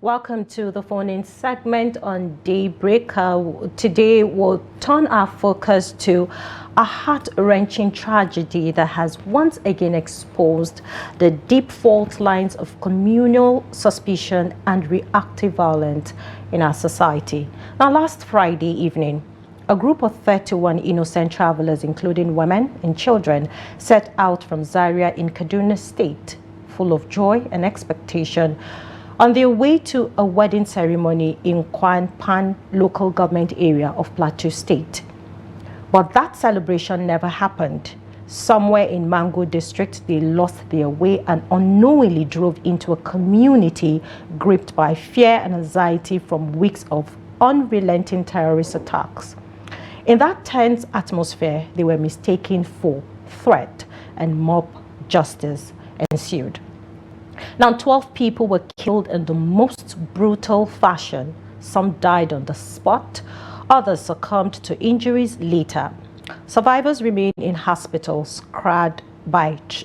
Welcome to the phone-in segment on Daybreak. Today we'll turn our focus to a heart-wrenching tragedy that has once again exposed the deep fault lines of communal suspicion and reactive violence in our society. Now, last Friday evening, a group of 31 innocent travelers, including women and children, set out from Zaria in Kaduna State, full of joy and expectation, on their way to a wedding ceremony in Kwanpan local government area of Plateau State. But that celebration never happened. Somewhere in Mangu district, they lost their way and unknowingly drove into a community gripped by fear and anxiety from weeks of unrelenting terrorist attacks. In that tense atmosphere, they were mistaken for threat, and mob justice ensued. Now, 12 people were killed in the most brutal fashion. Some died on the spot. Others succumbed to injuries later. Survivors remain in hospitals,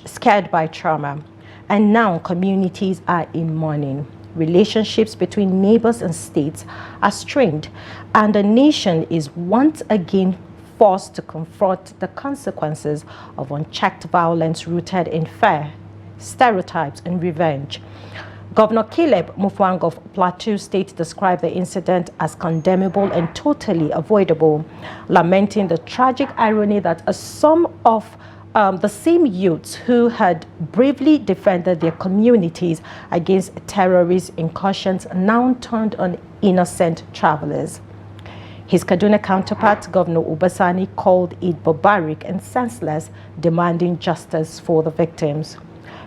scared by trauma. And now communities are in mourning. Relationships between neighbors and states are strained. And the nation is once again forced to confront the consequences of unchecked violence rooted in fear, stereotypes, and revenge. Governor Caleb Mufwang of Plateau State described the incident as condemnable and totally avoidable, lamenting the tragic irony that some of the same youths who had bravely defended their communities against terrorist incursions now turned on innocent travelers. His Kaduna counterpart, Governor Ubasani, called it barbaric and senseless, demanding justice for the victims.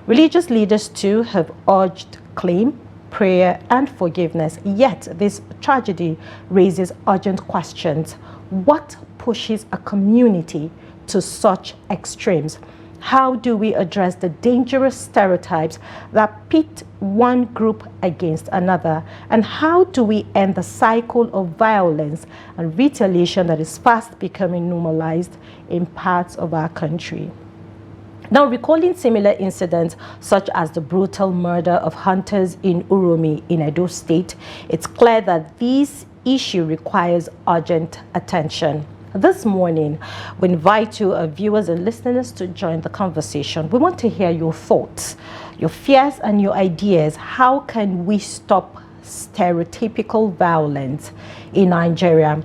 Religious leaders too have urged claim, prayer, and forgiveness. Yet this tragedy raises urgent questions. What pushes a community to such extremes? How do we address the dangerous stereotypes that pit one group against another? And how do we end the cycle of violence and retaliation that is fast becoming normalized in parts of our country? Now, recalling similar incidents such as the brutal murder of hunters in Uromi in Edo State, it's clear that this issue requires urgent attention. This morning, we invite you, viewers and listeners, to join the conversation. We want to hear your thoughts, your fears, and your ideas. How can we stop stereotypical violence in Nigeria?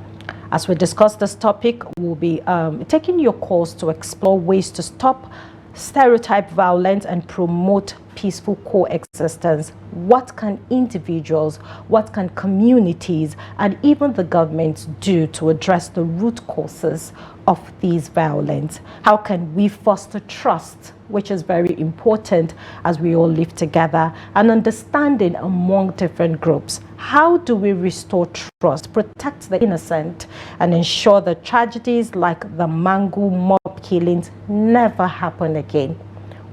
As we discuss this topic, we'll be taking your calls to explore ways to stop stereotype violence and promote peaceful coexistence. What can individuals, what can communities, and even the government do to address the root causes of these violence? How can we foster trust, which is very important as we all live together, and understanding among different groups? How do we restore trust, protect the innocent, and ensure that tragedies like the Mangu Mob Killings never happen again?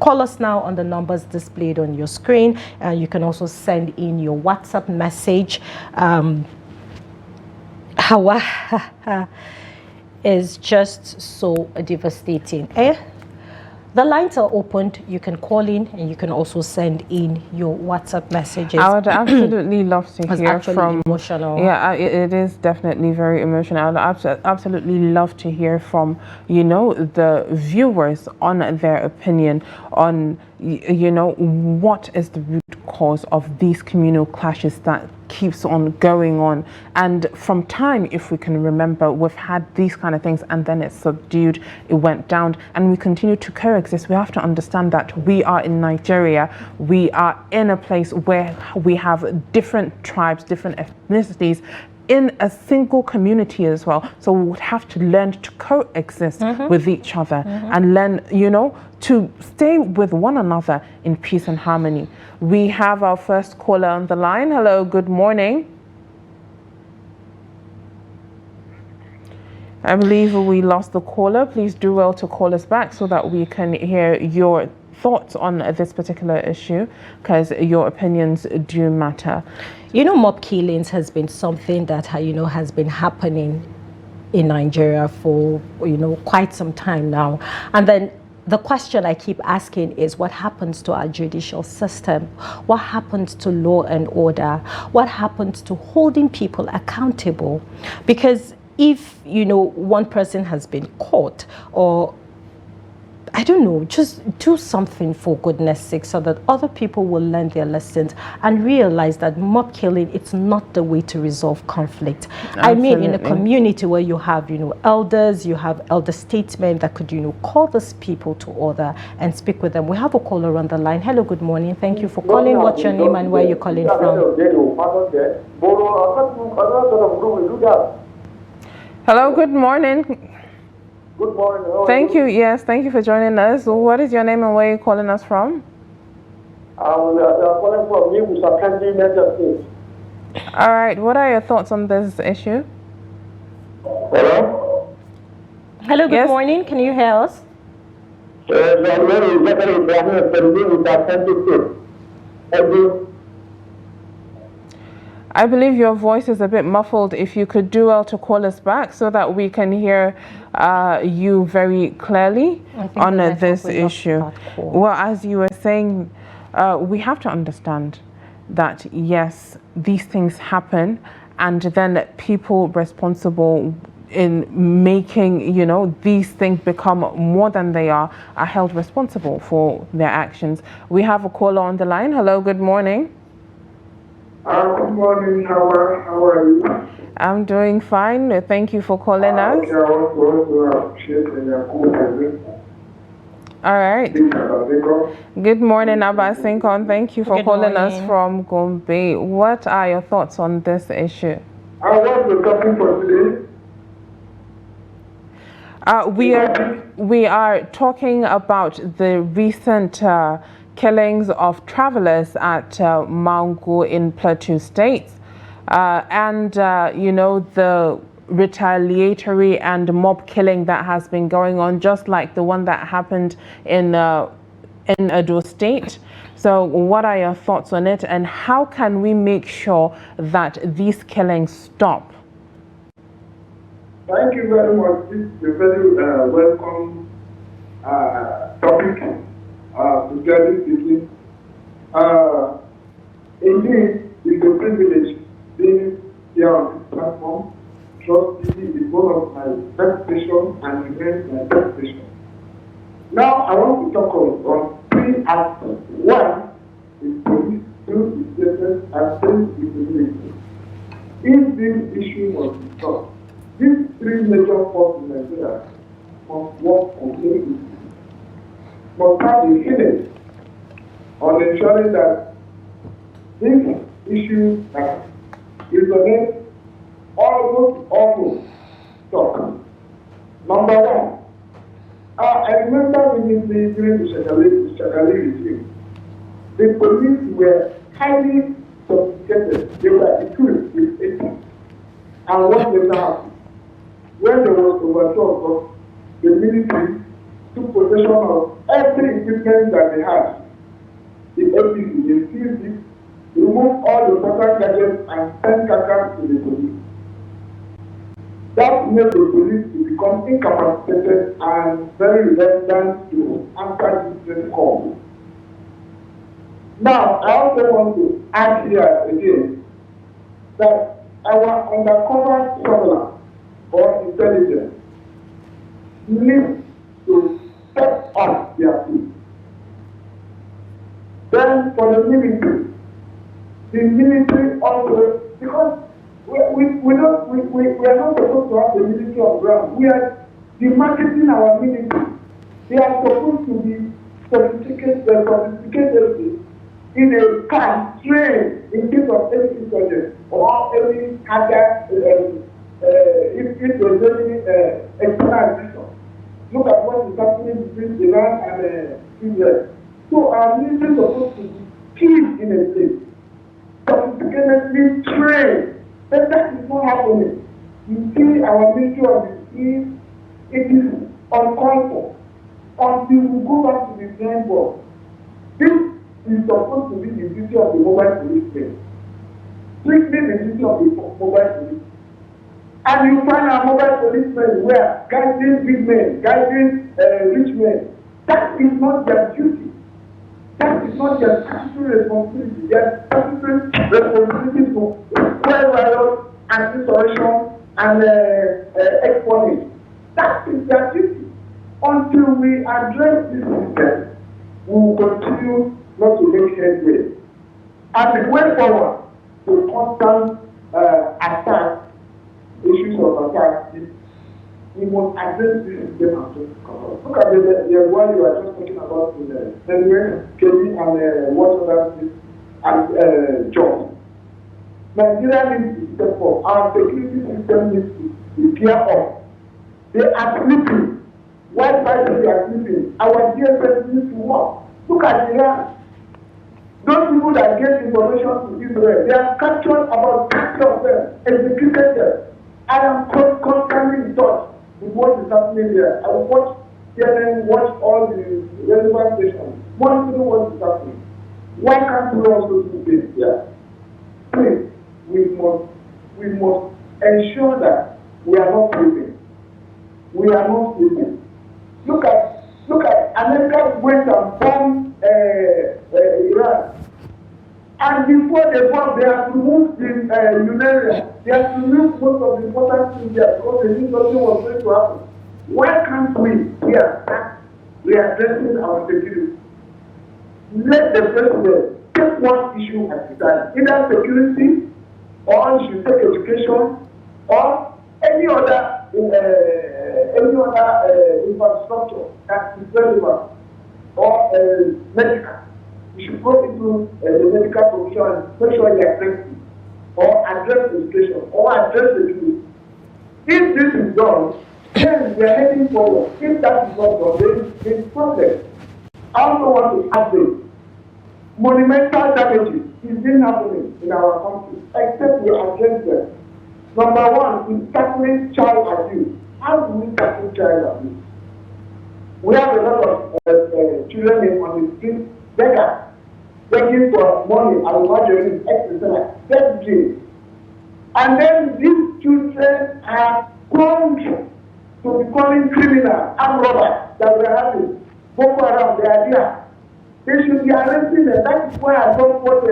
Call us now on the numbers displayed on your screen. You can also send in your WhatsApp message. Hauwa is just so devastating. The lines are opened. You can call in and you can also send in your WhatsApp messages. I would absolutely love to hear from... emotional. Yeah, it is definitely very emotional. I would absolutely love to hear from, the viewers on their opinion on, what is the root cause of these communal clashes that keeps on going on. And from time, if we can remember, we've had these kind of things and then it's subdued, it went down, and we continue to coexist. We have to understand that we are in Nigeria. We are in a place where we have different tribes, different ethnicities in a single community as well. So we would have to learn to coexist with each other and learn, to stay with one another in peace and harmony. We have our first caller on the line. Hello, good morning. I believe we lost the caller. Please do well to call us back so that we can hear your thoughts on this particular issue, because your opinions do matter. Mob killings has been something that, has been happening in Nigeria for, quite some time now. And then the question I keep asking is what happens to our judicial system? What happens to law and order? What happens to holding people accountable? Because if, one person has been caught, or I don't know, just do something for goodness sake so that other people will learn their lessons and realize that mob killing, it's not the way to resolve conflict. Absolutely. I mean, in a community where you have, elders, you have elder statesmen that could, call these people to order and speak with them. We have a caller on the line. Hello, good morning. Thank you for calling. What's your name and where you're calling from? Hello, good morning. Good morning. Thank you. Yes, thank you for joining us. What is your name and where are you calling us from? I'm calling from Niger State. All right. What are your thoughts on this issue? Hello? Hello, good morning. Can you hear us? I believe your voice is a bit muffled. If you could do well to call us back so that we can hear you very clearly on this issue. Well, as you were saying, we have to understand that, yes, these things happen, and then people responsible in making, these things become more than they are held responsible for their actions. We have a caller on the line. Hello, good morning. Good morning, Hauwa. How are you? I'm doing fine. Thank you for calling us. Okay, I want to appreciate your good. All right. Good morning, Abba Sinkon. Thank you for calling us from Gombe. What are your thoughts on this issue? What's the topic for today? We are talking about the recent killings of travelers at Mangu in Plateau State, and the retaliatory and mob killing that has been going on, just like the one that happened in Edo State. So what are your thoughts on it, and how can we make sure that these killings stop? Thank you very much. This is a very welcome topic. To tell you quickly, indeed, it's a privilege being here on this platform. Trust TV is one of my best stations and remains my best station. Now, I want to talk on three aspects. One is police, two is justice, and three is community. If this issue must be solved, these three major forces in Nigeria must work completely. Must have a finish on ensuring that this issue that is almost stop. Number one, I remember vividly during the Shagali regime, the police were highly sophisticated. They were equipped with ethics. And what later happened? When there was overthrow of the military took possession of every equipment that they had. The APC, they seized it, removed all the important gadgets and sent Kaka to the police. That made the police to become incapacitated and very reluctant to answer different calls. Now, I also want to add here again that our undercover surveillance or intelligence needs to step up their feet. Then for the military also, because we are not supposed to have the military on ground. We are demarketing our military. They are supposed to be sophisticated in a camp trained in case of any insurgent or any hazard if there's any external issue. Look at what is happening between Iran and Israel. So our military is supposed to be killed in a place, sophisticatedly trained. But that is not happening. You see our military on the sea, it is uncalled for until we go back to the drawing board. This is supposed to be the duty of the mobile policemen. Strictly the duty of the mobile police. And you find our mobile policemen where guiding big men, guiding rich men. That is not their duty. That is not their statutory responsibility. Their statutory responsibility to square riot and insurrection and exponent. That is their duty. Until we address this system, we will continue not to make headway. And the way forward to constant attack, issues of attack, is we must address this system and just cover. Look at the one you are just talking about in February, Kelly, and what other things, and jobs. Nigeria needs to step up. Our security system needs to gear up. They are sleeping. Why they are sleeping? Our DSS needs to work. Look at Iran. Those people that get information to Israel, they are captured about 30 of them, executed them. I am constantly in touch with what is happening there. I watch CNN, watch all the relevant stations, monitor what is happening. Why can't we also do this here? Please, we must ensure that we are not sleeping. We are not sleeping. Look at America went and bombed Iran. And before they bomb, they have removed the uranium. They have removed most of the important things there because they knew something was going to happen. Why can't we here start readdressing our security? Let the president take one issue at a time, either security, or he should take education, or any other infrastructure that is relevant, or medical. You should go into the medical profession and make sure you address it, or address education, or address security. If this is done, then we are heading forward. If that is not done, there is problem. I also want to add this. Monumental damages is being happening in our country, except we address them. Number one is tackling child abuse. How do we tackle child abuse? We have a lot of children on the street begging for money, and margarine, etc. That's jail. And then these children are prone to becoming criminal armed robbers that we are having. Boko Haram, they are there. They should be arresting them. That is why I don't want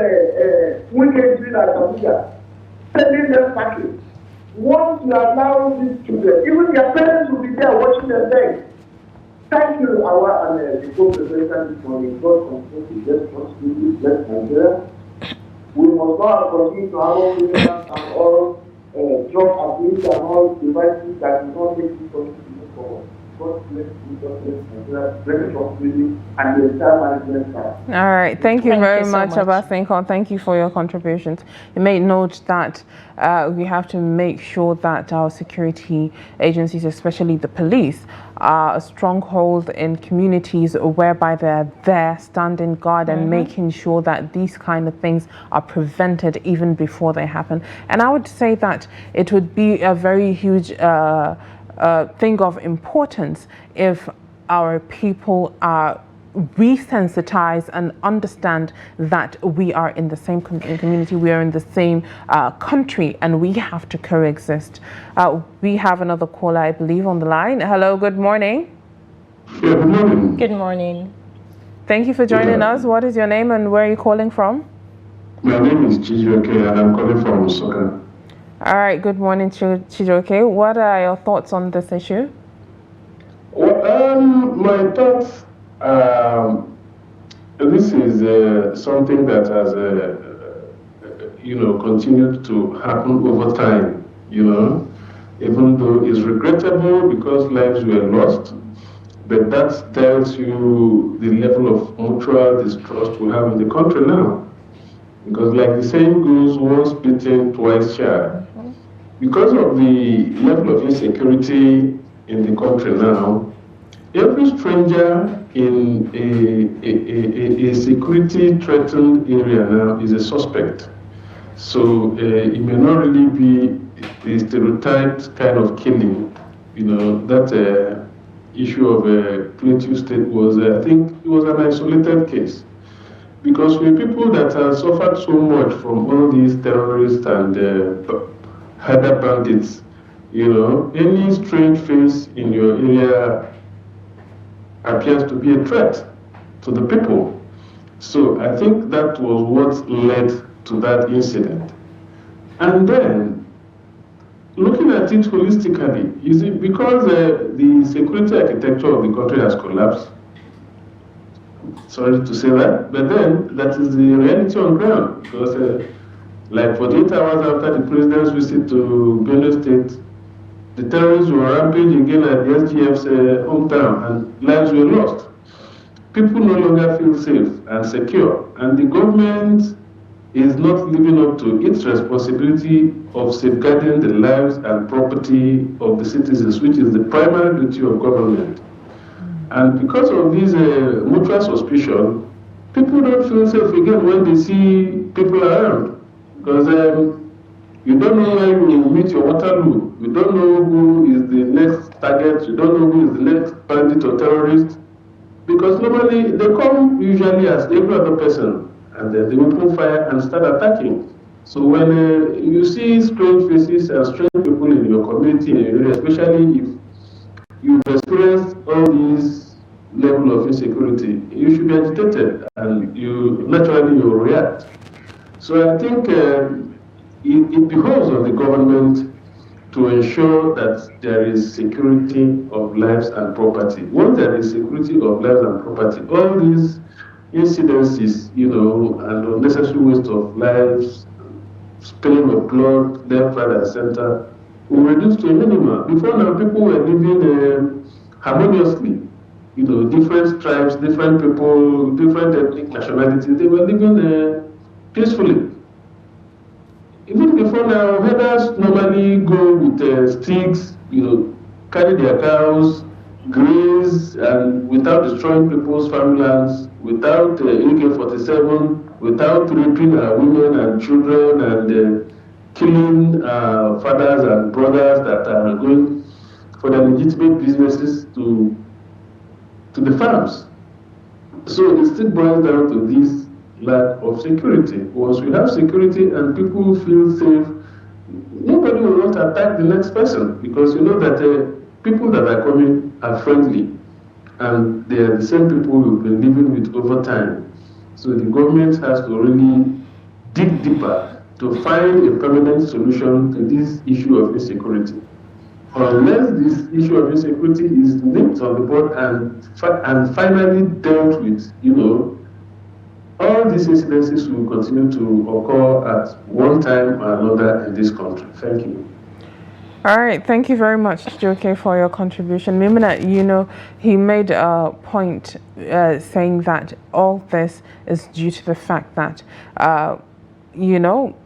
wicked drill at Abuja, sending them package. Once you allow these children, even their parents will be there watching them beg. Thank you, Hauwa, and the co-president this morning. God continue to bless us, bless Nigeria. We must not continue to have all criminals and all drug abuse and all devices that do not make people to move forward. God bless you, God bless Nigeria, bless responsibility, and the entire management staff. All right, thank you very much, so much. Abasinko. Thank you for your contributions. You may note that we have to make sure that our security agencies, especially the police, are a stronghold in communities whereby they're there standing guard and making sure that these kind of things are prevented even before they happen. And I would say that it would be a very huge thing of importance if our people are resensitize and understand that we are in the same community, we are in the same country, and we have to coexist. We have another caller, I believe, on the line. Hello, good morning. Yeah, good morning. Good morning. Thank you for joining us. What is your name and where are you calling from? My name is Chijoke and I'm calling from Soka. All right, good morning, Chijoke. What are your thoughts on this issue? Well, my thoughts, this is something that has, continued to happen over time, even though it's regrettable because lives were lost, but that tells you the level of mutual distrust we have in the country now. Because like the saying goes, once bitten, twice shy. Because of the level of insecurity in the country now, every stranger in a security threatened area now is a suspect. So it may not really be the stereotyped kind of killing. That issue of Plateau State was, I think, it was an isolated case. Because with people that have suffered so much from all these terrorists and other bandits, any strange face in your area appears to be a threat to the people. So I think that was what led to that incident. And then, looking at it holistically, you see, because the security architecture of the country has collapsed, sorry to say that, but then that is the reality on ground. Because like 48 hours after the president's visit to Benue State, the terrorists were rampaging again at the SGF's hometown and lives were lost. People no longer feel safe and secure, and the government is not living up to its responsibility of safeguarding the lives and property of the citizens, which is the primary duty of government. And because of this mutual suspicion, people don't feel safe again when they see people around. Because you don't know where you will meet your Waterloo. You don't know who is the next target. You don't know who is the next bandit or terrorist. Because normally they come usually as every other person, and then they open fire and start attacking. So when you see strange faces and strange people in your community, in your area, especially if you've experienced all these level of insecurity, you should be agitated, and you naturally will react. So I think it behoves on the government to ensure that there is security of lives and property. Once there is security of lives and property, all these incidences, and unnecessary waste of lives, spilling of blood, left, right, and center, will reduce to a minimum. Before now, people were living harmoniously. Different tribes, different people, different ethnic nationalities, they were living peacefully. Even before now, herders normally go with sticks, carry their cows, graze, and without destroying people's farmlands, without AK-47, without raping women and children, and killing fathers and brothers that are going for their legitimate businesses to the farms. So it still boils down to this lack of security. Once we have security and people feel safe, nobody will want to attack the next person, because you know that people that are coming are friendly, and they are the same people we've been living with over time. So the government has to really dig deeper to find a permanent solution to this issue of insecurity. Unless this issue of insecurity is nipped on the bud and finally dealt with, all these incidences will continue to occur at one time or another in this country. Thank you. All right, thank you very much, Joke, for your contribution. Maimuna, he made a point saying that all this is due to the fact that,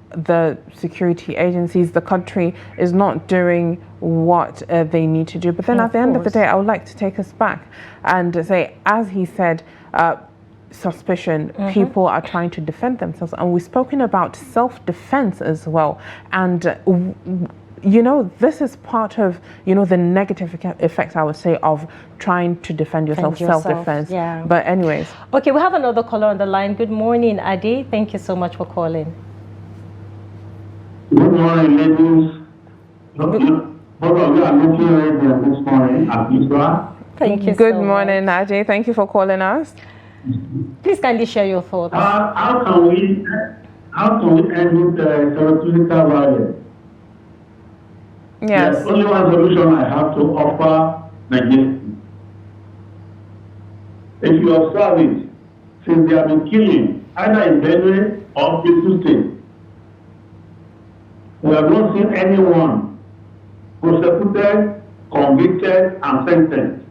the security agencies, the country is not doing what they need to do. But then at the end of the day, I would like to take us back and say, as he said, suspicion, people are trying to defend themselves. And we've spoken about self-defense as well. And this is part of, the negative effects, I would say, of trying to defend yourself, self-defense. Yeah. But anyways. Okay, we have another caller on the line. Good morning, Adi. Thank you so much for calling. Good morning, ladies. Both of you are looking ready this morning at Isra. Thank you Good morning, Ajay. Thank you for calling us. Please kindly share your thoughts. How can we end with stereotypical violence? Yes. There's only one solution I have to offer Nigerians. If you observe it, since they have been killing, either in Benue or Plateau State, we have not seen anyone prosecuted, convicted, and sentenced.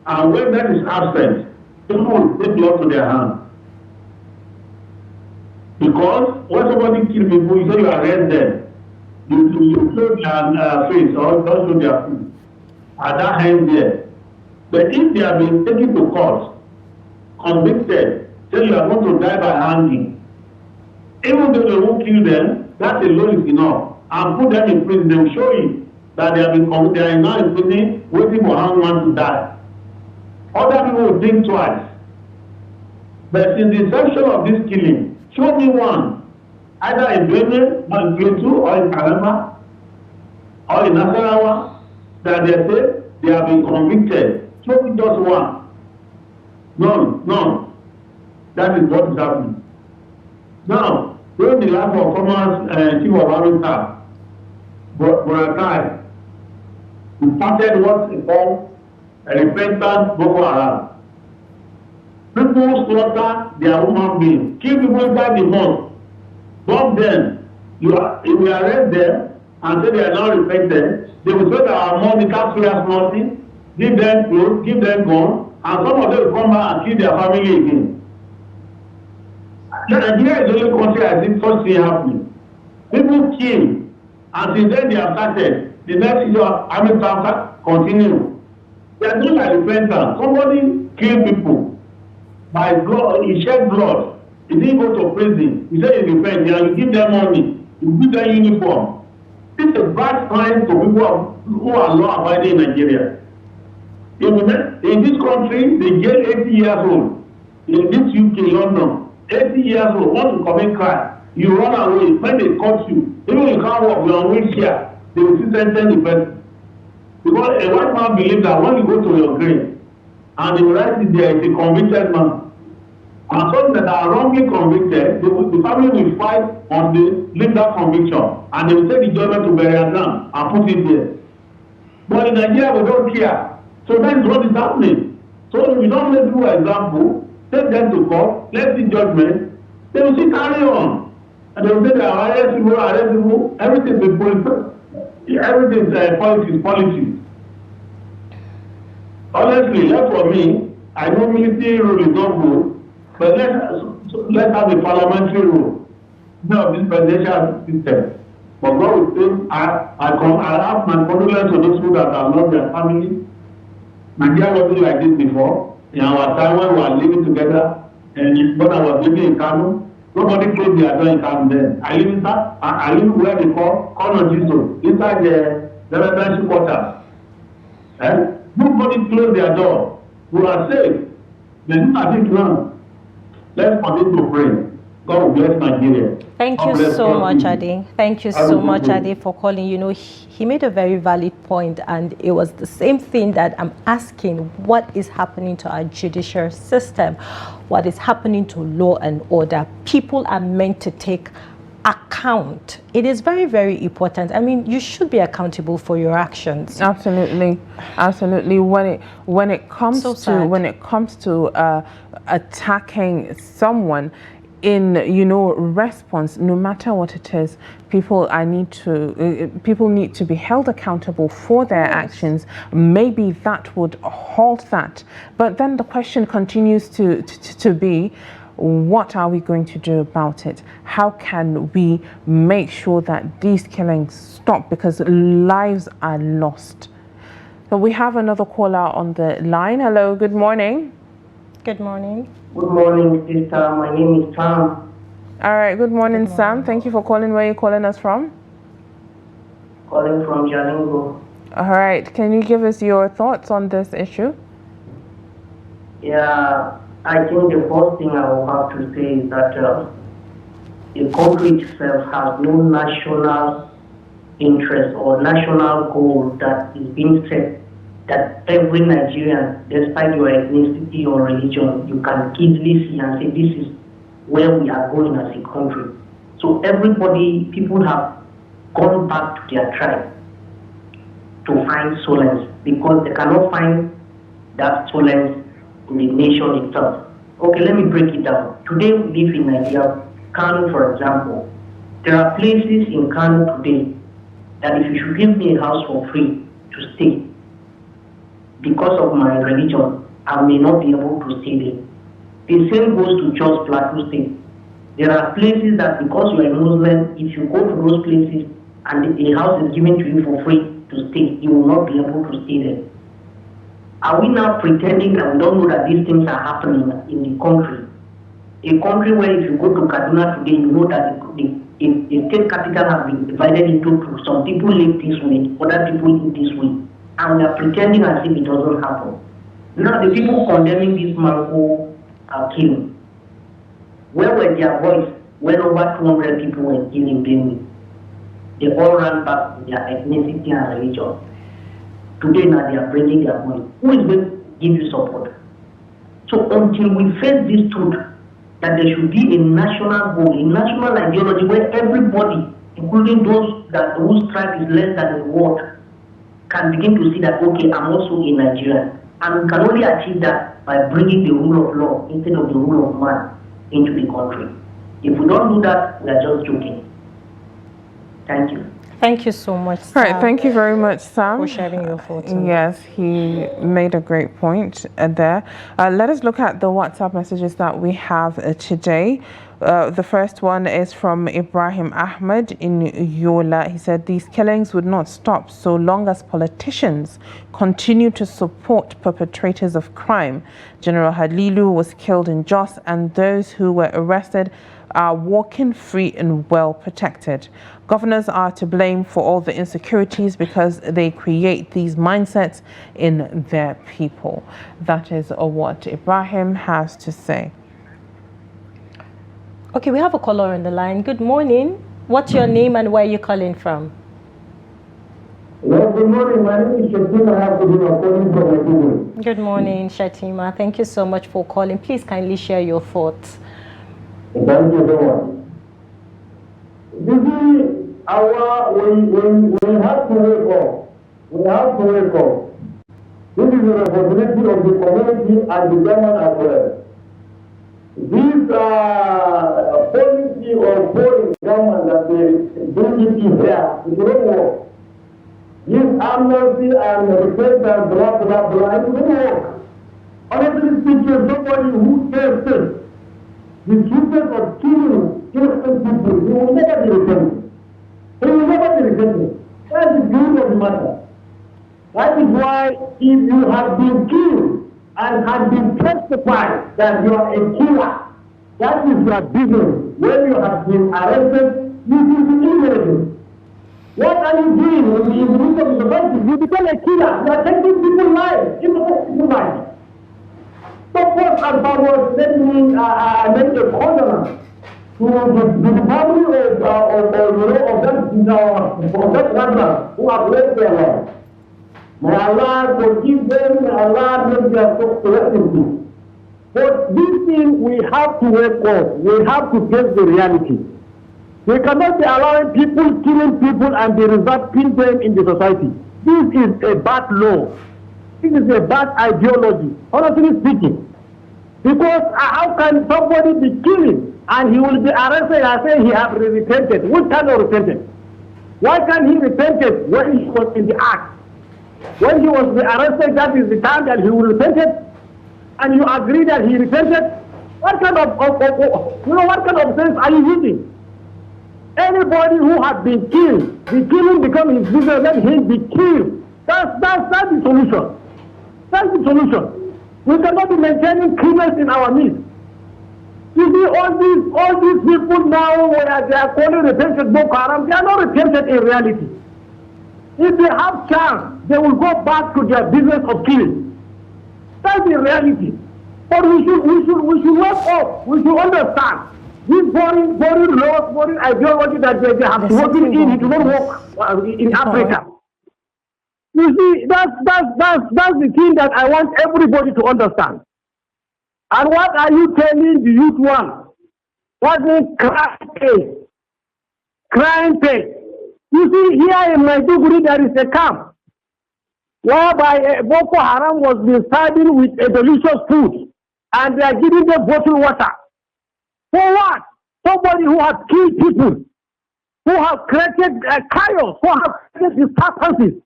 And when that is absent, people will take law to their hands. Because when somebody kills people, you say you arrest them. You show their face or don't show their food. At that hand there. But if they have been taken to court, convicted, say you are going to die by hanging, even though they won't kill them, that alone is enough. And put them in prison, they will show you that they are now in prison waiting for someone to die. Other people will think twice. But in the inception of this killing, show me one, either in Benue, or in Plateau, or in Kalama, or in Nasarawa, that they say they have been convicted Not just one. None. That is what is happening. Now, during the life of former Chief of Army Staff, Buratai, we started what is called a repentant Boko Haram. People slaughter their human beings, kill people inside the mosque, bomb them. You arrest them and say they are not repentant. They will say that our money can't free us nothing, give them clothes, give them guns, and some of them will come back and kill their family again. Nigeria is the only country I think such thing happening. People kill, and since then they have started. The next year, army staff continue. They are doing like repentance. Somebody kill people by blood, he shed blood. He didn't go to prison. He said he repent, and you give them money, you give them uniform. This is a bad sign to people who are law-abiding in Nigeria. In this country, they jail 80 years old. In this UK, London, 80 years old, want to commit crime. You run away. When they caught you, even you can't walk, you're on wheelchair, they will still sentence the person. Because a white man believes that when you go to your grave, and the rest is there is a convicted man. And some that are wrongly convicted, the family will fight on the leave that conviction, and they will take the judgment to burial ground and put it there. But in Nigeria, we don't care. So that is what is happening. So if we don't make you an example, take them to court, let the judgment, they will still carry on. And they will say that arrest people, everything is politics. Everything is politics. Honestly, that's for me. I know military rule is not good, but let's have a parliamentary rule. No, this presidential system. But God will say, I have my condolence to those people that have lost their family. Nigeria wasn't like this before. In our time when we were living together, and when I was living in Kano, nobody closed their door in Kano then. I live where they call Kano Jiso, inside the residential quarters. Nobody closed their door. We are safe. They look at it now. Let's continue to pray. God will bless Nigeria. Thank you so much, Ade. Thank you so much, Ade, for calling. You know, he made a very valid point, and it was the same thing that I'm asking. What is happening to our judicial system? What is happening to law and order? People are meant to take account. It is very, very important. I mean, you should be accountable for your actions. Absolutely. When it comes to attacking someone in response, no matter what it is, people need to be held accountable for their actions. Maybe that would halt that, but then the question continues to be, what are we going to do about it? How can we make sure that these killings stop, because lives are lost? So we have another caller on the line. Hello, good morning. Good morning. Good morning, sister. My name is Sam. All right, good morning, Sam. Thank you for calling. Where are you calling us from? Calling from Jalingo. All right, can you give us your thoughts on this issue? Yeah, I think the first thing I will have to say is that the country itself has no national interest or national goal that is being set, that every Nigerian, despite your ethnicity or religion, you can easily see and say this is where we are going as a country. So people have gone back to their tribe to find solace, because they cannot find that solace in the nation itself. Okay, let me break it down. Today we live in Nigeria, Kano for example. There are places in Kano today that if you should give me a house for free to stay, because of my religion, I may not be able to stay there. The same goes to Jos Plateau State. There are places that because you are a Muslim, if you go to those places and a house is given to you for free to stay, you will not be able to stay there. Are we now pretending that we don't know that these things are happening in the country? A country where if you go to Kaduna today, you know that the state capital has been divided into two. Some people live this way, other people live this way. And we are pretending as if it doesn't happen. Now the people condemning this Mangu killing, where were their voice when over 200 people were killed in Benue? They all ran back to their ethnicity and religion. Today now they are bringing their voice. give you support. So until we face this truth, that there should be a national goal, a national ideology where everybody, including those whose tribe is less than the world, can begin to see that, okay, I'm also a Nigerian. And we can only achieve that by bringing the rule of law instead of the rule of man into the country. If we don't do that, we are just joking. Thank you. Thank you so much, Sam. All right, thank you very much, Sam, for sharing your thoughts. Yes, he made a great point there. Let us look at the WhatsApp messages that we have today. The first one is from Ibrahim Ahmed in Yola. He said these killings would not stop so long as politicians continue to support perpetrators of crime. General Halilu was killed in Jos, and those who were arrested are walking free and well protected. Governors are to blame for all the insecurities because they create these mindsets in their people. That is what Ibrahim has to say. Okay, we have a caller on the line. Good morning. What's your name and where are you calling from? Well, good morning. My name is Shatima. I have to be calling from Bagudu. Good morning, Shatima. Thank you so much for calling. Please kindly share your thoughts. Thank you so much. You see, we have to wake up. We have to wake up. This is the responsibility of the community and the government as well. This policy or foreign government that they bring it in here, it won't work. This amnesty and repentance, blah, blah, blah, it won't work. Honestly speaking, somebody who says the treatment of killing innocent people, he will never be repentant. He will never be repentant. That is the beauty of the matter. That is why if you have been killed and have been testified that you are a killer, that is your business. When you have been arrested, you will be innocent. What are you doing when you in the society? You become a killer. You are taking people's lives, innocent people's lives. So first and foremost, let me make a condolence to the family of that brother who have lost their lives. May Allah forgive them, may Allah make their souls to rest in peace. But this thing, we have to wake up. We have to get the reality. We cannot be allowing people killing people and be resulting them in the society. This is a bad law. This is a bad ideology, honestly speaking. Because how can somebody be killing and he will be arrested and say he has repented? What kind of repentance? Why can't he repented when he was in the act? When he was arrested, that is the time that he will repented, and you agree that he repented. What kind of what kind of sense are you using? Anybody who has been killed, the killing becomes his business. Let him be killed. That's the solution. That's the solution. We cannot be maintaining criminals in our midst. You see, all these people now, where they are calling repented Boko Haram, they are not repented in reality. If they have chance, they will go back to their business of killing. That's the reality. But we should wake up. We should understand this boring laws, boring ideology that they have to work in. It will not work in Africa. You see, that's the thing that I want everybody to understand. And what are you telling the youth one? What means crime pay? You see, here in Maiduguri there is a camp whereby Boko Haram was being served with a delicious food and they are giving them bottled water. For what? Somebody who has killed people, who have created chaos, who have created disturbances,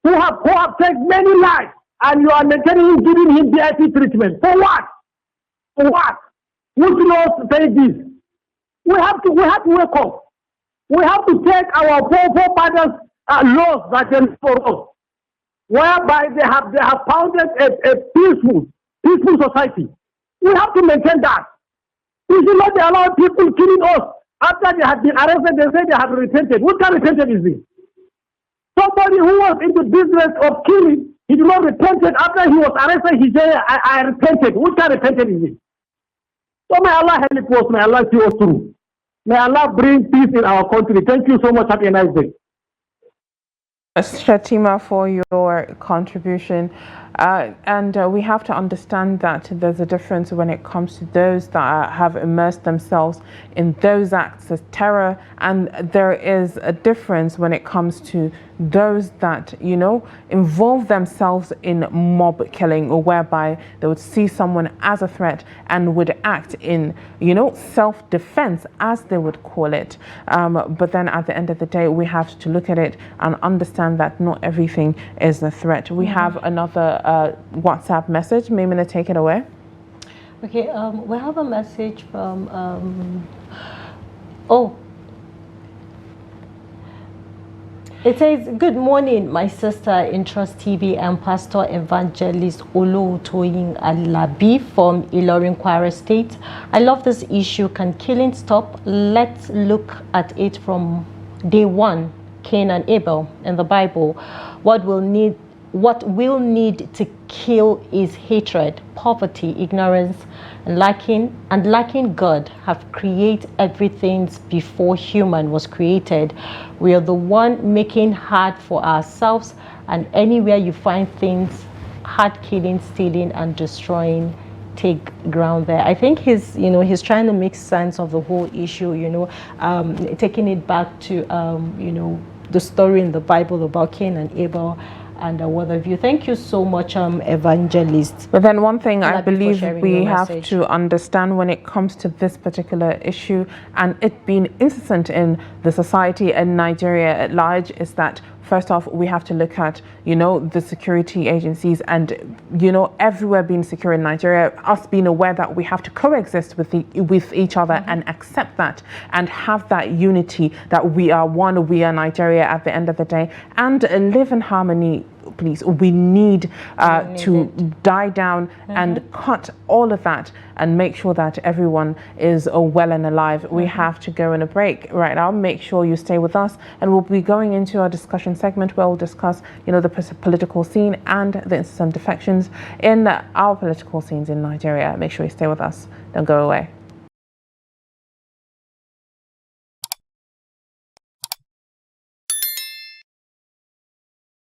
who have taken many lives, and you are maintaining him, giving him VIP treatment. For what? For what? Which laws say this? We have to wake up. We have to take our forefathers' laws that they for us, whereby they have founded a peaceful society. We have to maintain that. We should not allow people killing us after they have been arrested. They say they have repented. What kind of repentance is this? Somebody who was in the business of killing, he did not repent after he was arrested. He said, I repented. What kind of repentance is this? So may Allah help us. May Allah see us through. May Allah bring peace in our country. Thank you so much. Have a nice day. Shatima, for your contribution. And we have to understand that there's a difference when it comes to those that have immersed themselves in those acts of terror, and there is a difference when it comes to those that, you know, involve themselves in mob killing, or whereby they would see someone as a threat and would act in, you know, self-defense, as they would call it. But then at the end of the day, we have to look at it and understand that not everything is a threat. We have another WhatsApp message. Maimuna, take it away. Okay, we have a message from it says, "Good morning, my sister in Trust TV and Pastor Evangelist Olutoyin Alabi from Ilorin, Kwara State. I love this issue. Can killing stop? Let's look at it from day one. Cain and Abel in the Bible. What we'll need to kill is hatred, poverty, ignorance, and lacking God have created everything before human was created. We are the one making hard for ourselves, and anywhere you find things, hard killing, stealing, and destroying, take ground there." I think he's trying to make sense of the whole issue, taking it back to, the story in the Bible about Cain and Abel and what have you. Thank you so much, Evangelist. But then one thing I believe we have message. to understand when it comes to this particular issue, and it being incessant in the society and Nigeria at large, is that first off, we have to look at, the security agencies and, everywhere being secure in Nigeria, us being aware that we have to coexist with each other and accept that and have that unity, that we are one, we are Nigeria at the end of the day, and live in harmony. Please, we need to die down and cut all of that and make sure that everyone is well and alive. We have to go on a break right now. Make sure you stay with us, and we'll be going into our discussion segment where we'll discuss, the political scene and the incessant defections in our political scenes in Nigeria. Make sure you stay with us. Don't go away.